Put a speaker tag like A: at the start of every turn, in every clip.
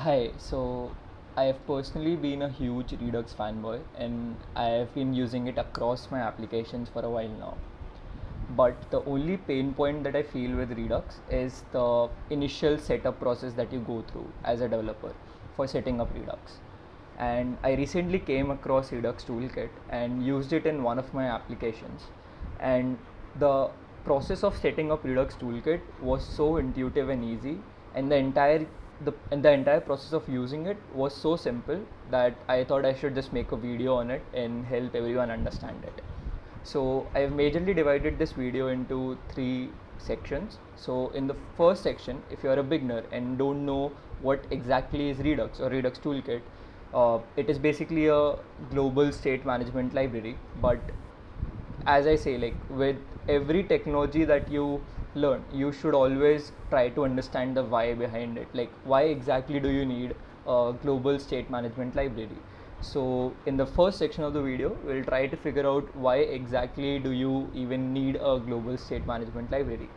A: Hi, so I have personally been a huge Redux fanboy and I have been using it across my applications for a while now. But the only pain point that I feel with Redux is the initial setup process that you go through as a developer for setting up Redux. And I recently came across Redux Toolkit and used it in one of my applications. And the process of setting up Redux Toolkit was so intuitive and easy, and the entire process of using it was so simple that I thought I should just make a video on it and help everyone understand it. So I've majorly divided this video into three sections. So in the first section, if you're a beginner and don't know what exactly is Redux or Redux Toolkit, it is basically a global state management library. But as I say, like with every technology that you learn, you should always try to understand the why behind it. Like, why exactly do you need a global state management library? So in the first section of the video, we'll try to figure out why exactly do you even need a global state management library.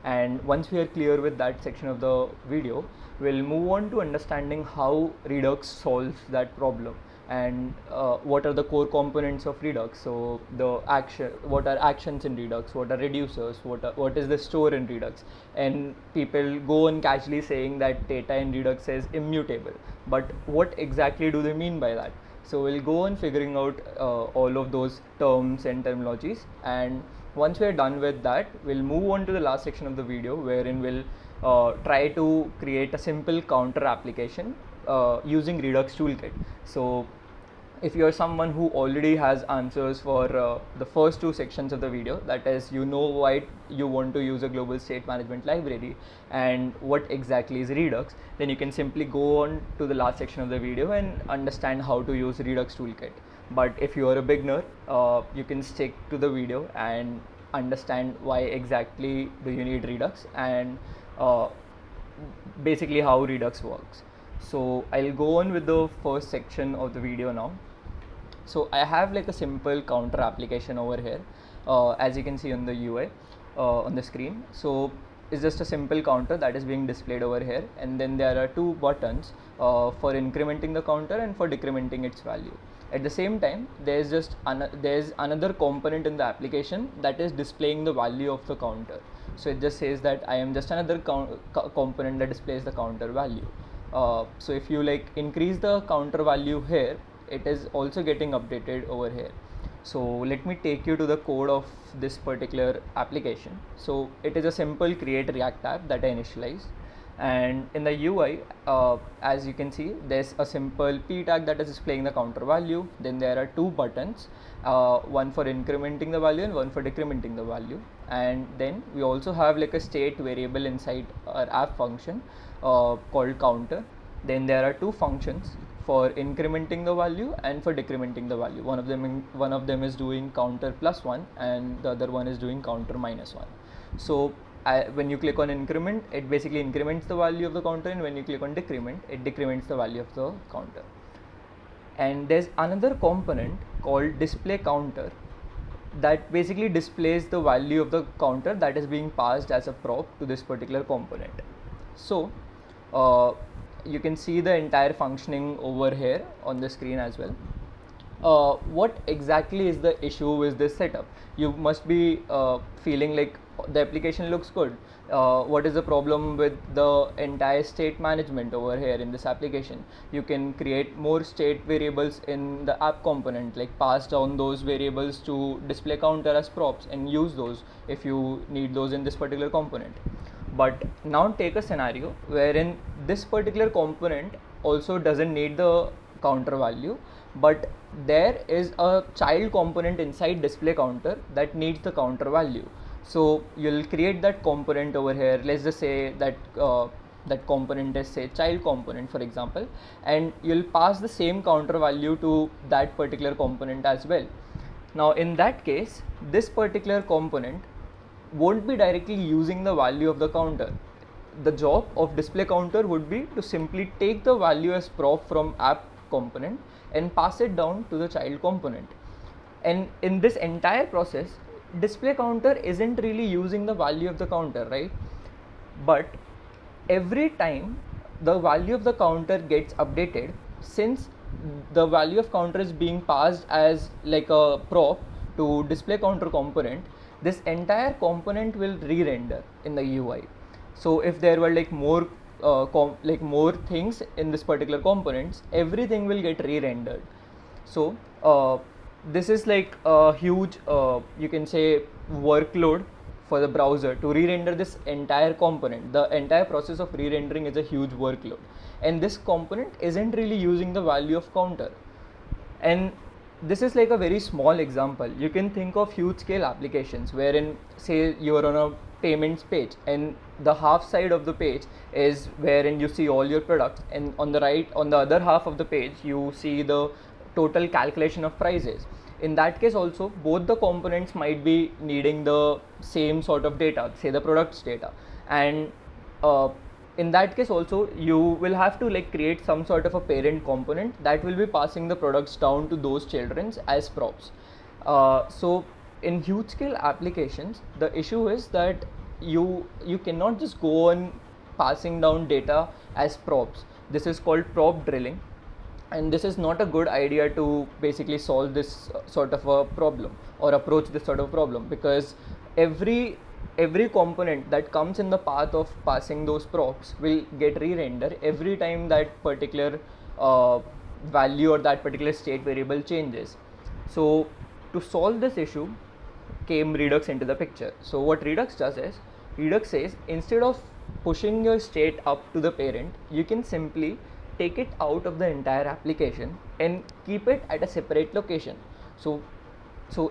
A: And once we are clear with that section of the video, we'll move on to understanding how Redux solves that problem and what are the core components of Redux. So what are actions in Redux, what are reducers, what is the store in Redux. And people go on casually saying that data in Redux is immutable, but what exactly do they mean by that? So we'll go on figuring out all of those terms and terminologies, and once we're done with that, we'll move on to the last section of the video, wherein we'll try to create a simple counter application using Redux Toolkit. So if you're someone who already has answers for the first two sections of the video, that is, you know why you want to use a global state management library and what exactly is Redux, then you can simply go on to the last section of the video and understand how to use Redux Toolkit. But if you are a beginner, you can stick to the video and understand why exactly do you need Redux and basically how Redux works. So I'll go on with the first section of the video now. So I have like a simple counter application over here, as you can see on the UI on the screen. So it's just a simple counter that is being displayed over here, and then there are two buttons for incrementing the counter and for decrementing its value. At the same time, there's another component in the application that is displaying the value of the counter. So it just says that I am just another component that displays the counter value. So if you like increase the counter value here, it is also getting updated over here. So let me take you to the code of this particular application. So it is a simple create React app that I initialized, and in the UI, as you can see, there's a simple p tag that is displaying the counter value. Then there are two buttons, one for incrementing the value and one for decrementing the value. And then we also have like a state variable inside our app function called counter. Then there are two functions for incrementing the value and for decrementing the value. One of them is doing counter +1 and the other one is doing counter -1. So when you click on increment, it basically increments the value of the counter, and when you click on decrement, it decrements the value of the counter. And there's another component called display counter that basically displays the value of the counter that is being passed as a prop to this particular component. So you can see the entire functioning over here on the screen as well. What exactly is the issue with this setup? You must be feeling like the application looks good. What is the problem with the entire state management over here in this application? You can create more state variables in the app component, like pass down those variables to display counter as props and use those if you need those in this particular component. But now take a scenario wherein this particular component also doesn't need the counter value, but there is a child component inside display counter that needs the counter value. So you'll create that component over here. Let's just say that that component is, say, child component, for example, and you'll pass the same counter value to that particular component as well. Now in that case, this particular component won't be directly using the value of the counter. The job of display counter would be to simply take the value as prop from app component and pass it down to the child component. And in this entire process, display counter isn't really using the value of the counter, right? But every time the value of the counter gets updated, since the value of counter is being passed as like a prop to display counter component, this entire component will re-render in the UI. So if there were like more more things in this particular components, everything will get re-rendered. So this is like a huge you can say workload for the browser to re-render this entire component. The entire process of re-rendering is a huge workload, and this component isn't really using the value of counter. And this is like a very small example. You can think of huge scale applications wherein, say, you're on a payments page, and the half side of the page is wherein you see all your products, and on the other half of the page you see the total calculation of prices. In that case also, both the components might be needing the same sort of data, say the products data, and in that case also you will have to like create some sort of a parent component that will be passing the products down to those children as props. So in huge scale applications, the issue is that you cannot just go on passing down data as props. This is called prop drilling, and this is not a good idea to basically solve this sort of a problem or approach this sort of problem, because every component that comes in the path of passing those props will get re-rendered every time that particular value or that particular state variable changes. So to solve this issue came Redux into the picture. So what Redux does is, Redux says instead of pushing your state up to the parent, you can simply take it out of the entire application and keep it at a separate location. So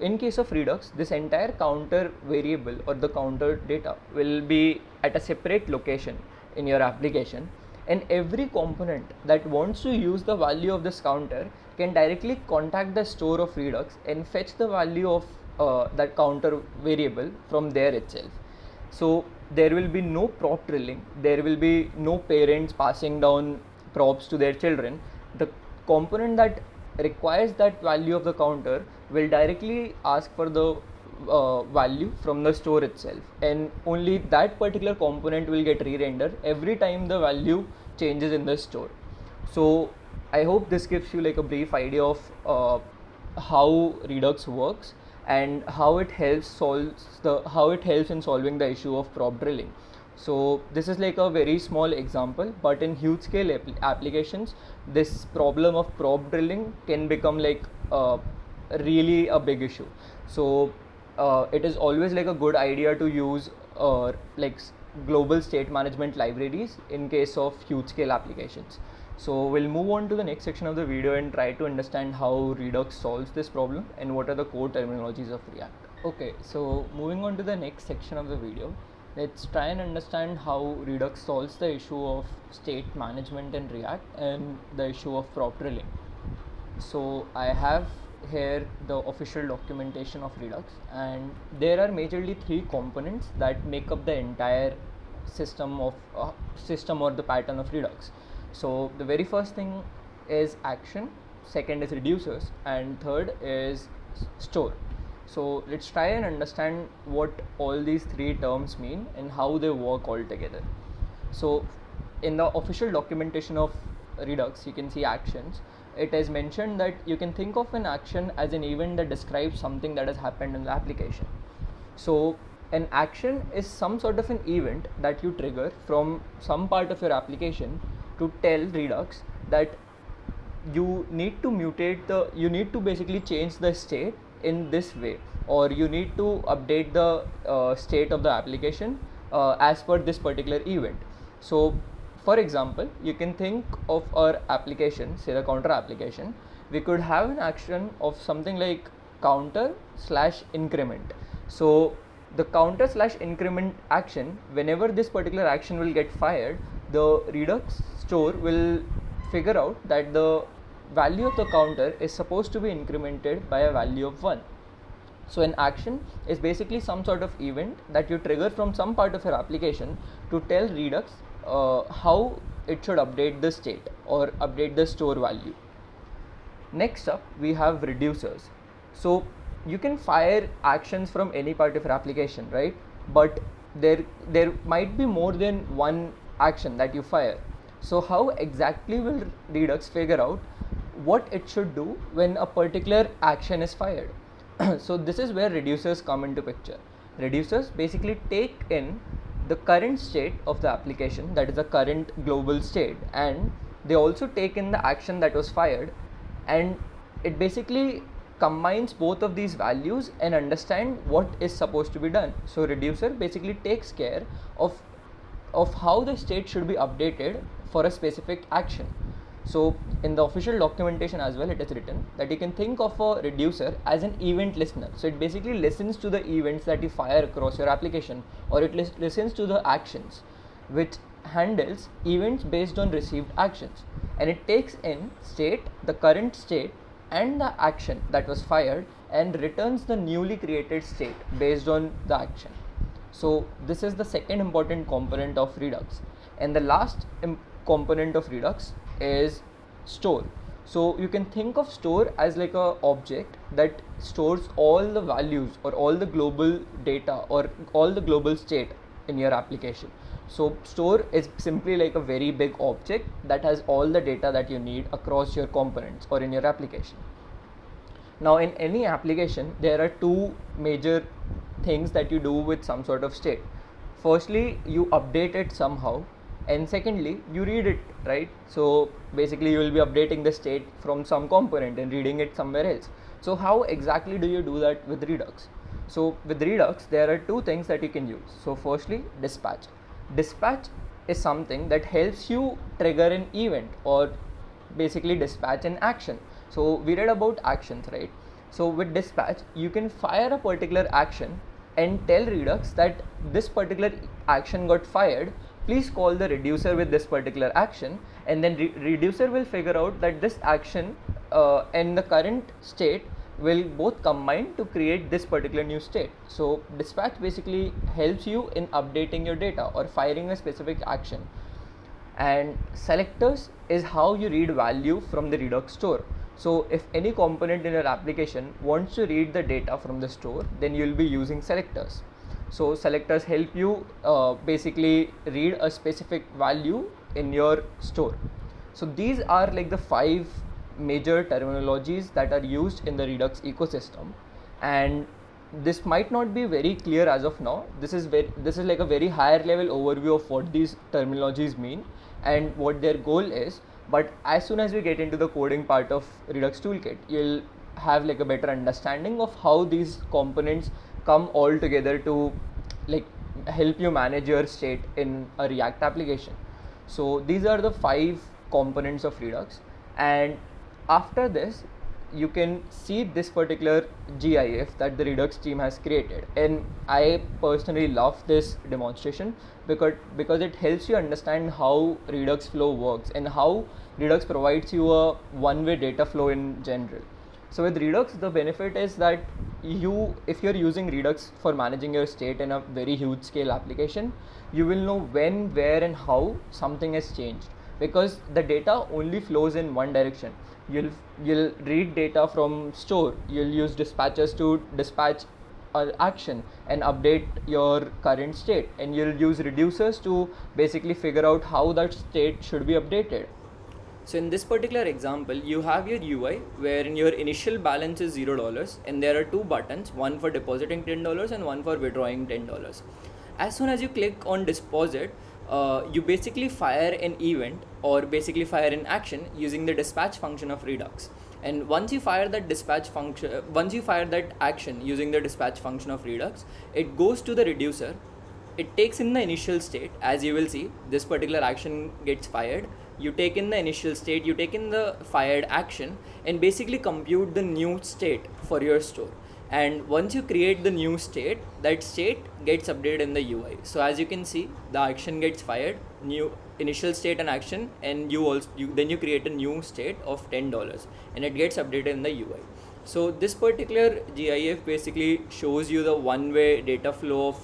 A: in case of Redux, this entire counter variable or the counter data will be at a separate location in your application, and every component that wants to use the value of this counter can directly contact the store of Redux and fetch the value of that counter variable from there itself. So there will be no prop drilling, there will be no parents passing down props to their children. The component that requires that value of the counter will directly ask for the value from the store itself, and only that particular component will get re-rendered every time the value changes in the store. So I hope this gives you like a brief idea of how Redux works and how it helps in solving the issue of prop drilling. So this is like a very small example, but in huge scale applications, this problem of prop drilling can become like really a big issue. So it is always like a good idea to use global state management libraries in case of huge scale applications. So we'll move on to the next section of the video and try to understand how Redux solves this problem and what are the core terminologies of React. Okay, so moving on to the next section of the video, let's try and understand how Redux solves the issue of state management in React and the issue of prop drilling. So I have here the official documentation of Redux, and there are majorly three components that make up the entire system or the pattern of Redux. So the very first thing is action, second is reducers, and third is store. So let's try and understand what all these three terms mean and how they work all together. So in the official documentation of Redux, you can see actions. It is mentioned that you can think of an action as an event that describes something that has happened in the application. So an action is some sort of an event that you trigger from some part of your application to tell Redux that you need to basically change the state in this way, or you need to update the state of the application as per this particular event. So for example, you can think of our application, say the counter application, we could have an action of something like counter/increment. So the counter/increment action, whenever this particular action will get fired, the Redux store will figure out that the value of the counter is supposed to be incremented by a value of 1. So an action is basically some sort of event that you trigger from some part of your application to tell Redux how it should update the state or update the store value. Next up, we have reducers. So you can fire actions from any part of your application, right? But there might be more than one action that you fire. So how exactly will Redux figure out what it should do when a particular action is fired? So this is where reducers come into picture. Reducers basically take in the current state of the application, that is the current global state, and they also take in the action that was fired, and it basically combines both of these values and understand what is supposed to be done. So reducer basically takes care of how the state should be updated for a specific action. So in the official documentation as well, it is written that you can think of a reducer as an event listener. So it basically listens to the events that you fire across your application, or it listens to the actions, which handles events based on received actions, and it takes in state, the current state, and the action that was fired, and returns the newly created state based on the action. So this is the second important component of Redux, and the last component of Redux is store. So you can think of store as like a object that stores all the values or all the global data or all the global state in your application. So store is simply like a very big object that has all the data that you need across your components or in your application. Now in any application, there are two major things that you do with some sort of state. Firstly, you update it somehow, and secondly, you read it, right? So basically you will be updating the state from some component and reading it somewhere else. So how exactly do you do that with Redux? So with Redux, there are two things that you can use. So firstly, dispatch. Dispatch is something that helps you trigger an event or basically dispatch an action. So we read about actions, right? So with dispatch, you can fire a particular action and tell Redux that this particular action got fired, please call the reducer with this particular action, and then reducer will figure out that this action and the current state will both combine to create this particular new state. So dispatch basically helps you in updating your data or firing a specific action. And selectors is how you read value from the Redux store. So if any component in your application wants to read the data from the store, then you will be using selectors. So selectors help you basically read a specific value in your store. So these are like the 5 major terminologies that are used in the Redux ecosystem, and this might not be very clear as of now. This is like a very higher level overview of what these terminologies mean and what their goal is. But as soon as we get into the coding part of Redux Toolkit, you'll have like a better understanding of how these components come all together to like help you manage your state in a React application. So these are the 5 components of Redux, and after this you can see this particular GIF that the Redux team has created, and I personally love this demonstration because it helps you understand how Redux flow works and how Redux provides you a one-way data flow in general. So with Redux, the benefit is that if you're using Redux for managing your state in a very huge scale application, you will know when, where and how something has changed, because the data only flows in one direction. You'll read data from store, you'll use dispatchers to dispatch an action and update your current state, and you'll use reducers to basically figure out how that state should be updated. So in this particular example, you have your UI wherein your initial balance is $0 and there are 2 buttons, one for depositing $10 and one for withdrawing $10. As soon as you click on deposit, you basically fire an event or basically fire an action using the dispatch function of Redux. And once you fire that action using the dispatch function of Redux, it goes to the reducer. It takes in the initial state. As you will see, this particular action gets fired. You take in the initial state, you take in the fired action, and basically compute the new state for your store. And once you create the new state, that state gets updated in the UI. So as you can see, the action gets fired, new initial state and action, and then you create a new state of $10 and it gets updated in the UI. So this particular GIF basically shows you the one-way data flow of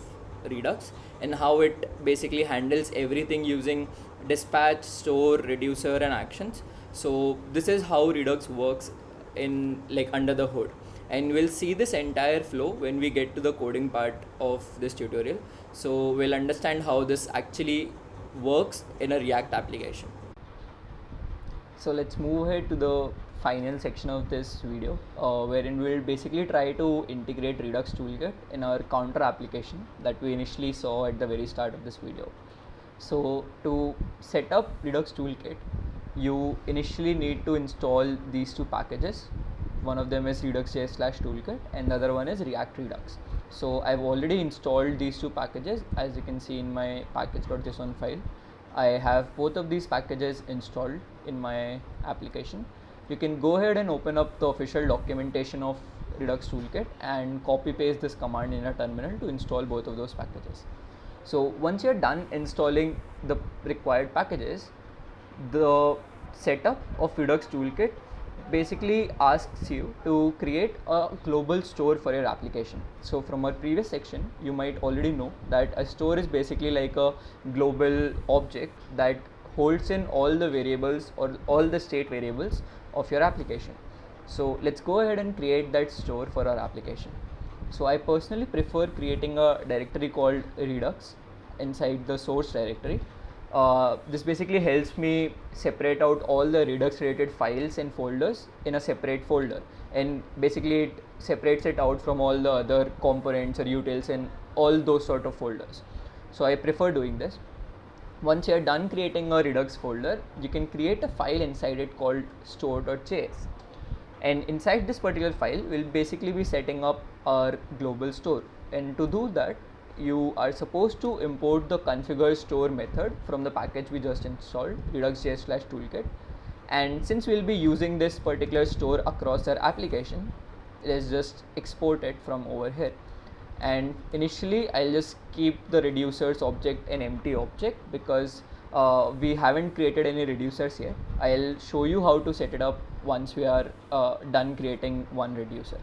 A: Redux and how it basically handles everything using dispatch, store, reducer and actions. So this is how Redux works in like under the hood, and we'll see this entire flow when we get to the coding part of this tutorial. So we'll understand how this actually works in a React application. So let's move ahead to the final section of this video, wherein we'll basically try to integrate Redux Toolkit in our counter application that we initially saw at the very start of this video. So to set up Redux Toolkit, you initially need to install these two packages. One of them is redux.js/toolkit and the other one is React Redux. So I've already installed these two packages, as you can see in my package.json file. I have both of these packages installed in my application. You can go ahead and open up the official documentation of Redux Toolkit and copy paste this command in a terminal to install both of those packages. So once you're done installing the required packages, the setup of Redux Toolkit basically asks you to create a global store for your application. So from our previous section, you might already know that a store is basically like a global object that holds in all the variables or all the state variables of your application. So let's go ahead and create that store for our application. So I personally prefer creating a directory called Redux inside the source directory. This basically helps me separate out all the Redux related files and folders in a separate folder, and basically it separates it out from all the other components or utils and all those sort of folders. So I prefer doing this. Once you're done creating a Redux folder, you can create a file inside it called store.js. And inside this particular file, we'll basically be setting up our global store. And to do that, you are supposed to import the configure store method from the package we just installed, redux.js/toolkit. And since we'll be using this particular store across our application, let's just export it from over here. And initially, I'll just keep the reducers object an empty object because we haven't created any reducers yet. I'll show you how to set it up once we are done creating one reducer.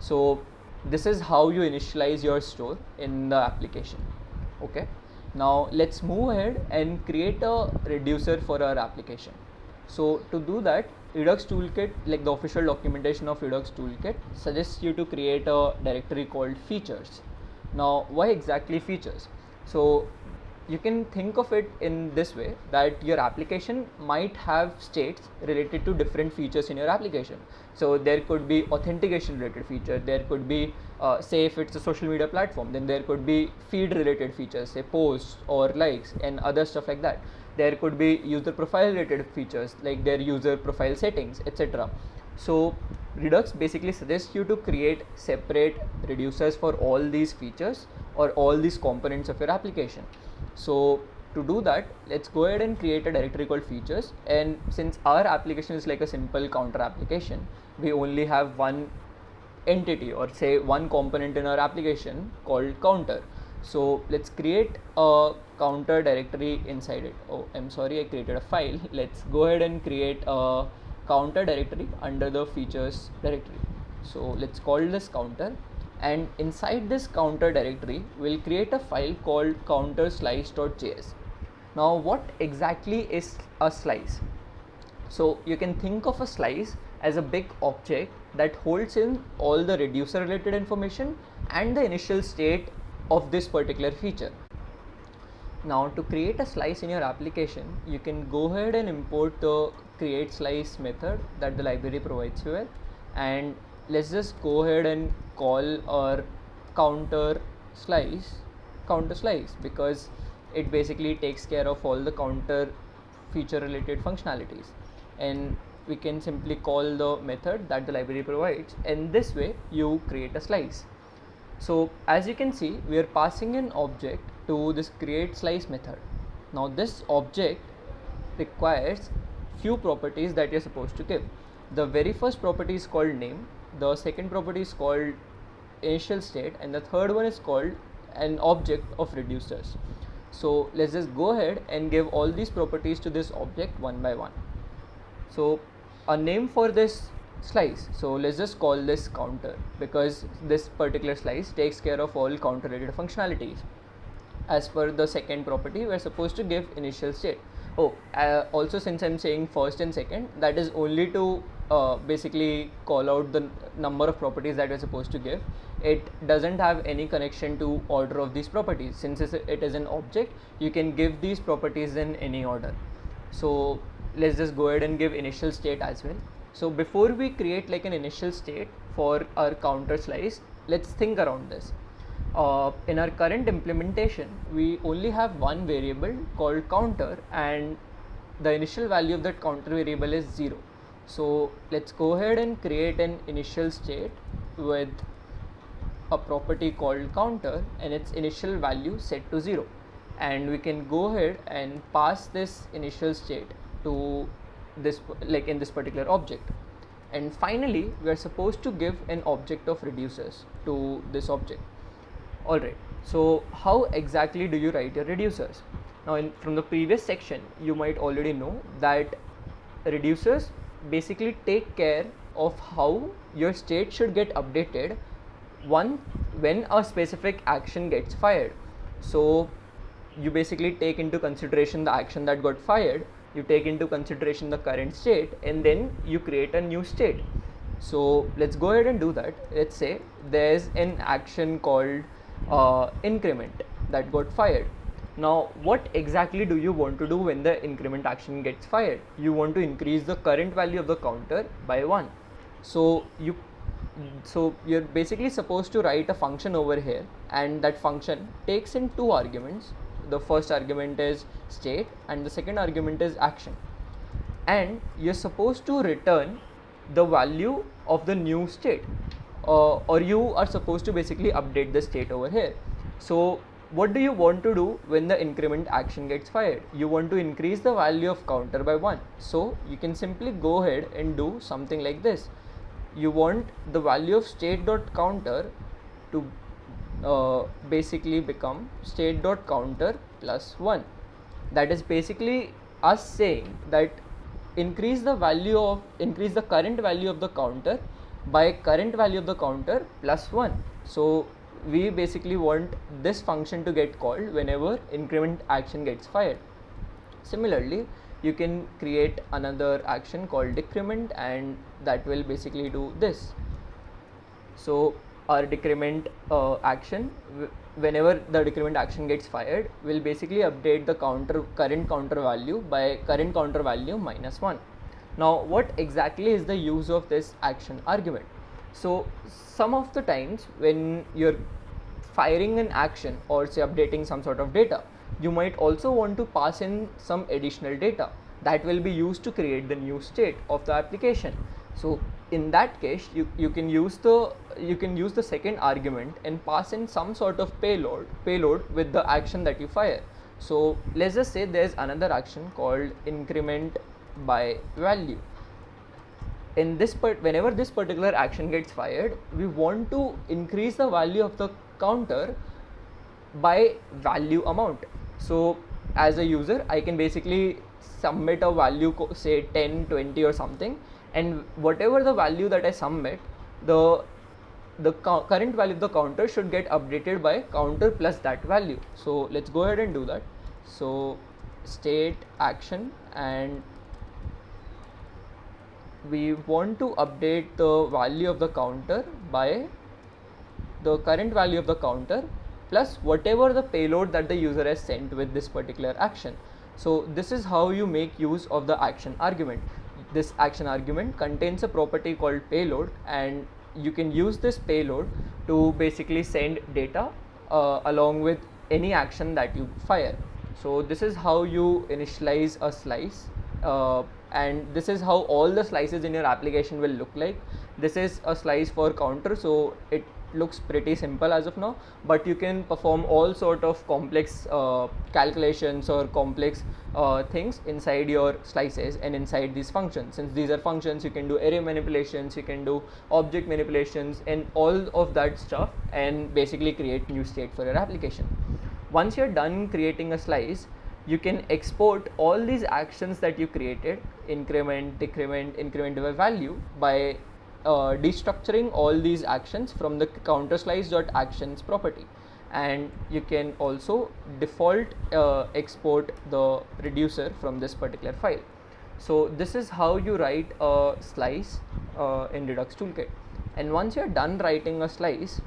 A: So this is how you initialize your store in the application. Okay, now let's move ahead and create a reducer for our application. So to do that, Redux Toolkit, like the official documentation of Redux Toolkit, suggests you to create a directory called features. Now why exactly features? So you can think of it in this way, that your application might have states related to different features in your application. So there could be authentication related feature, there could be say if it's a social media platform, then there could be feed related features, say posts or likes and other stuff like that. There could be user profile related features like their user profile settings, etc. So Redux basically suggests you to create separate reducers for all these features or all these components of your application. So to do that, let's go ahead and create a directory called features. And since our application is like a simple counter application, we only have one entity or say one component in our application called counter. So let's create a counter directory inside it. Oh, I'm sorry, I created a file. Let's go ahead and create a counter directory under the features directory. So let's call this counter, and inside this counter directory, we'll create a file called counterslice.js. Now what exactly is a slice? So you can think of a slice as a big object that holds in all the reducer related information and the initial state of this particular feature. Now to create a slice in your application, you can go ahead and import the create slice method that the library provides you with, and let's just go ahead and call our counter slice because it basically takes care of all the counter feature related functionalities, and we can simply call the method that the library provides, and this way you create a slice. So as you can see, we are passing an object to this create slice method. Now this object requires few properties that you're supposed to give. The very first property is called name, the second property is called initial state, and the third one is called an object of reducers. So let's just go ahead and give all these properties to this object one by one. So a name for this slice, so let's just call this counter because this particular slice takes care of all counter related functionalities. As per the second property, we're supposed to give initial state. Also since I'm saying first and second, that is only to basically call out the number of properties that we're supposed to give. It doesn't have any connection to order of these properties. Since it is an object, you can give these properties in any order. So let's just go ahead and give initial state as well. So before we create like an initial state for our counter slice, let's think around this. In our current implementation, we only have one variable called counter, and the initial value of that counter variable is 0. So let's go ahead and create an initial state with a property called counter and its initial value set to 0, and we can go ahead and pass this initial state to this, like in this particular object. And finally we are supposed to give an object of reducers to this object. Alright, so how exactly do you write your reducers? Now from the previous section you might already know that reducers basically take care of how your state should get updated when a specific action gets fired. So you basically take into consideration the action that got fired, you take into consideration the current state, and then you create a new state. So let's go ahead and do that. Let's say there's an action called increment that got fired. Now what exactly do you want to do when the increment action gets fired? You want to increase the current value of the counter by 1. So you're basically supposed to write a function over here, and that function takes in 2 arguments. The first argument is state and the second argument is action, and you're supposed to return the value of the new state, or you are supposed to basically update the state over here. So what do you want to do when the increment action gets fired? You want to increase the value of counter by 1. So you can simply go ahead and do something like this. You want the value of state.counter to basically become state.counter plus 1. That is basically us saying that increase the current value of the counter by current value of the counter plus 1. So we basically want this function to get called whenever increment action gets fired. Similarly, you can create another action called decrement, and that will basically do this. So our decrement action, whenever the decrement action gets fired, will basically update the current counter value by current counter value minus 1. Now what exactly is the use of this action argument? So some of the times when you're firing an action or say updating some sort of data, you might also want to pass in some additional data that will be used to create the new state of the application. So in that case you can use the second argument and pass in some sort of payload with the action that you fire. So let's just say there's another action called increment by value. In this whenever this particular action gets fired, we want to increase the value of the counter by value amount. So as a user, I can basically submit a value, say 10, 20 or something, and whatever the value that I submit, the current value of the counter should get updated by counter plus that value. So let's go ahead and do that. So state action, and we want to update the value of the counter by the current value of the counter plus whatever the payload that the user has sent with this particular action. So this is how you make use of the action argument. This action argument contains a property called payload, and you can use this payload to basically send data along with any action that you fire. So this is how you initialize a slice, and this is how all the slices in your application will look like. This is a slice for counter, so it looks pretty simple as of now, but you can perform all sort of complex calculations or complex things inside your slices and inside these functions. Since these are functions, you can do array manipulations, you can do object manipulations and all of that stuff, and basically create new state for your application. Once you're done creating a slice, you can export all these actions that you created, increment, decrement, increment by value, by destructuring all these actions from the counter slice.actions property. And you can also default export the reducer from this particular file. So this is how you write a slice in Redux Toolkit. And once you're done writing a slice,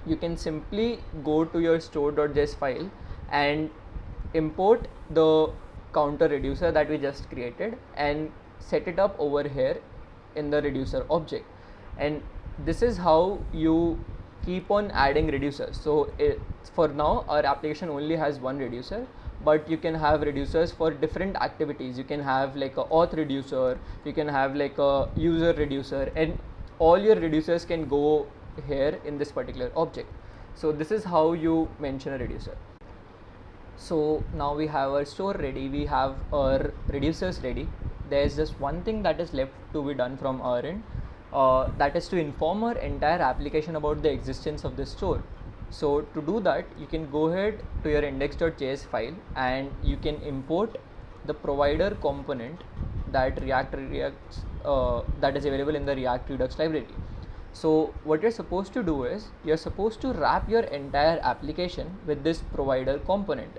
A: you can simply go to your store.js file and import the counter reducer that we just created and set it up over here in the reducer object. And this is how you keep on adding reducers. So for now our application only has one reducer, but you can have reducers for different activities. You can have like a auth reducer, you can have like a user reducer, and all your reducers can go here in this particular object. So this is how you mention a reducer. So now we have our store ready, we have our reducers ready. There's just one thing that is left to be done from our end, that is to inform our entire application about the existence of this store. So to do that, you can go ahead to your index.js file and you can import the provider component that that is available in the React Redux library. So what you're supposed to do is you're supposed to wrap your entire application with this provider component,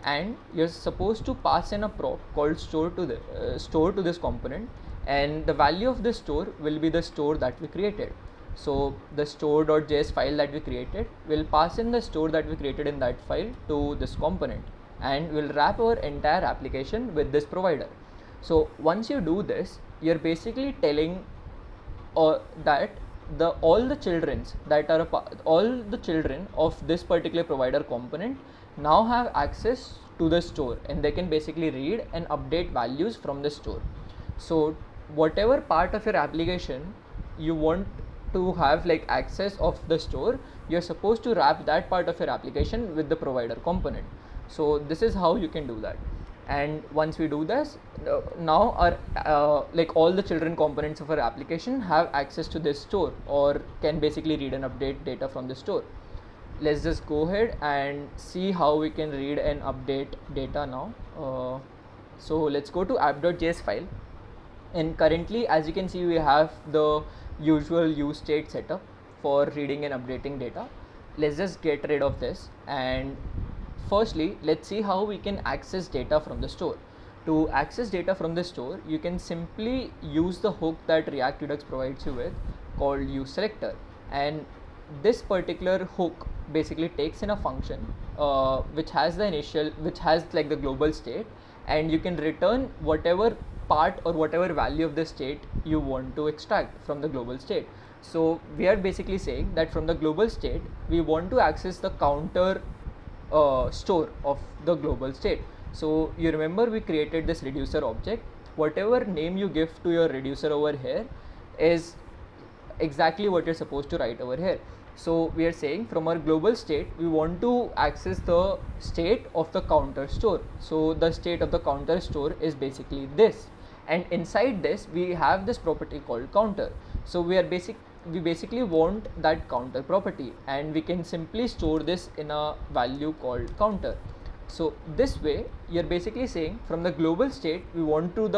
A: and you're supposed to pass in a prop called store to this component, and the value of this store will be the store that we created. So the store.js file that we created will pass in the store that we created in that file to this component, and we'll wrap our entire application with this provider. So once you do this, you're basically telling that all the children of this particular provider component now have access to the store, and they can basically read and update values from the store. So whatever part of your application you want to have like access of the store, you're supposed to wrap that part of your application with the provider component. So this is how you can do that. And once we do this, now our like all the children components of our application have access to this store, or can basically read and update data from the store. Let's just go ahead and see how we can read and update data now. So let's go to app.js file, and currently as you can see we have the usual use state setup for reading and updating data. Let's just get rid of this, and firstly let's see how we can access data from the store. To access data from the store, you can simply use the hook that React Redux provides you with called useSelector, and this particular hook basically takes in a function which has like the global state, and you can return whatever part or whatever value of the state you want to extract from the global state. So we are basically saying that from the global state we want to access the counter store of the global state. So you remember we created this reducer object. Whatever name you give to your reducer over here is exactly what you're supposed to write over here. So we are saying from our global state we want to access the state of the counter store. So the state of the counter store is basically this, and inside this we have this property called counter. So we basically want that counter property, and we can simply store this in a value called counter. So this way you're basically saying from the global state we want to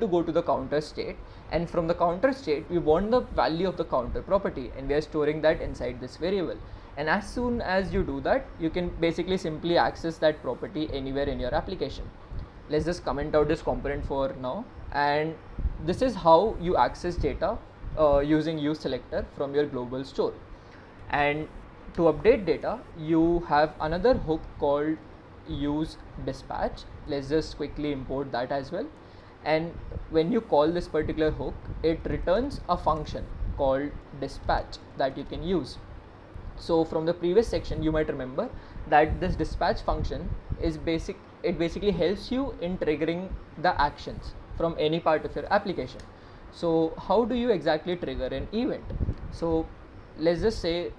A: go to the counter state, and from the counter state we want the value of the counter property, and we are storing that inside this variable. And as soon as you do that, you can basically simply access that property anywhere in your application. Let's just comment out this component for now, and this is how you access data using useSelector from your global store. And to update data, you have another hook called useDispatch. Let's just quickly import that as well. And when you call this particular hook, it returns a function called dispatch that you can use. So from the previous section you might remember that this dispatch function is it basically helps you in triggering the actions from any part of your application. So how do you exactly trigger an event? So let's just say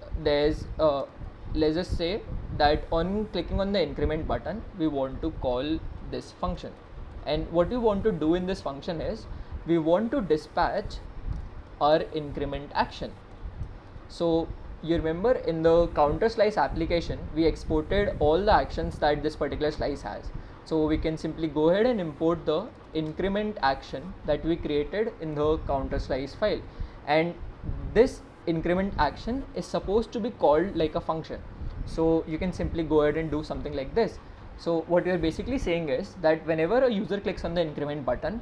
A: that on clicking on the increment button we want to call this function, and what we want to do in this function is we want to dispatch our increment action. So you remember in the counter slice application we exported all the actions that this particular slice has. So we can simply go ahead and import the increment action that we created in the counter slice file, and this increment action is supposed to be called like a function. So you can simply go ahead and do something like this. So what we are basically saying is that whenever a user clicks on the increment button,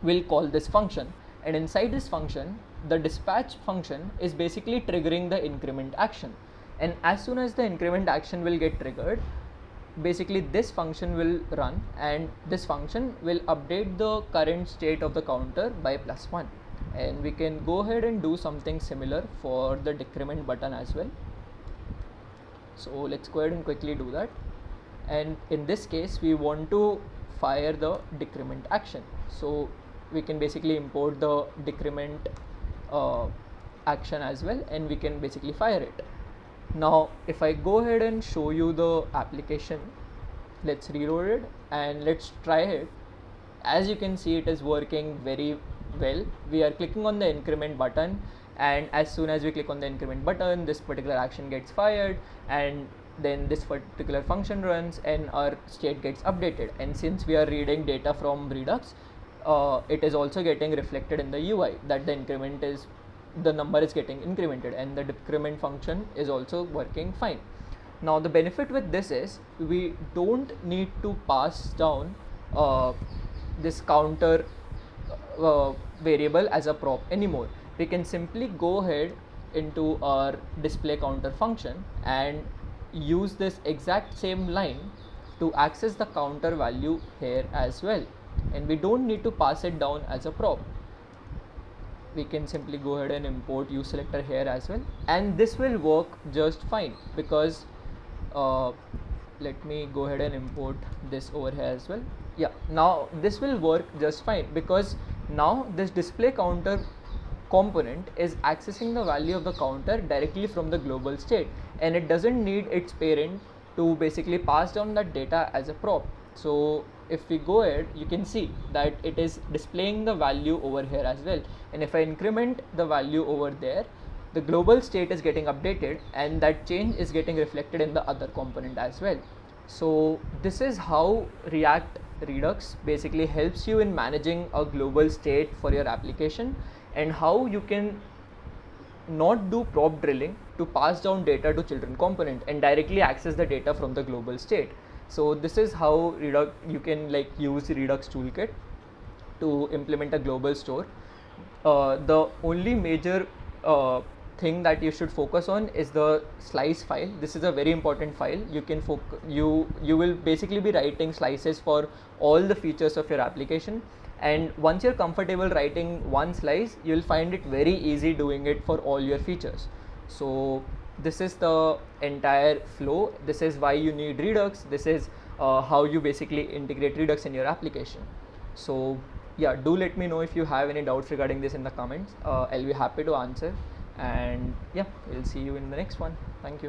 A: we'll call this function, and inside this function the dispatch function is basically triggering the increment action. And as soon as the increment action will get triggered, basically this function will run, and this function will update the current state of the counter by +1. And we can go ahead and do something similar for the decrement button as well. So let's go ahead and quickly do that. And in this case we want to fire the decrement action, so we can basically import the decrement action as well, and we can basically fire it. Now if I go ahead and show you the application, let's reload it and let's try it. As you can see, it is working very well. We are clicking on the increment button, and as soon as we click on the increment button, this particular action gets fired, and then this particular function runs and our state gets updated. And since we are reading data from Redux, it is also getting reflected in the UI that the number is getting incremented, and the decrement function is also working fine. Now the benefit with this is we don't need to pass down this counter variable as a prop anymore. We can simply go ahead into our display counter function and use this exact same line to access the counter value here as well, and we don't need to pass it down as a prop. We can simply go ahead and import useSelector here as well, and this will work just fine because let me go ahead and import this over here as well. Yeah, now this will work just fine because now this display counter component is accessing the value of the counter directly from the global state, and it doesn't need its parent to basically pass down that data as a prop. So if we go ahead, you can see that it is displaying the value over here as well, and if I increment the value over there, the global state is getting updated, and that change is getting reflected in the other component as well. So this is how React Redux basically helps you in managing a global state for your application, and how you can not do prop drilling to pass down data to children component and directly access the data from the global state. So this is how you can use Redux Toolkit to implement a global store. The only major thing that you should focus on is the slice file. This is a very important file. You will basically be writing slices for all the features of your application, and once you're comfortable writing one slice, you'll find it very easy doing it for all your features. So this is the entire flow. This is why you need Redux. This is how you basically integrate Redux in your application. So yeah, do let me know if you have any doubts regarding this in the comments. I'll be happy to answer, and yeah, we'll see you in the next one. Thank you.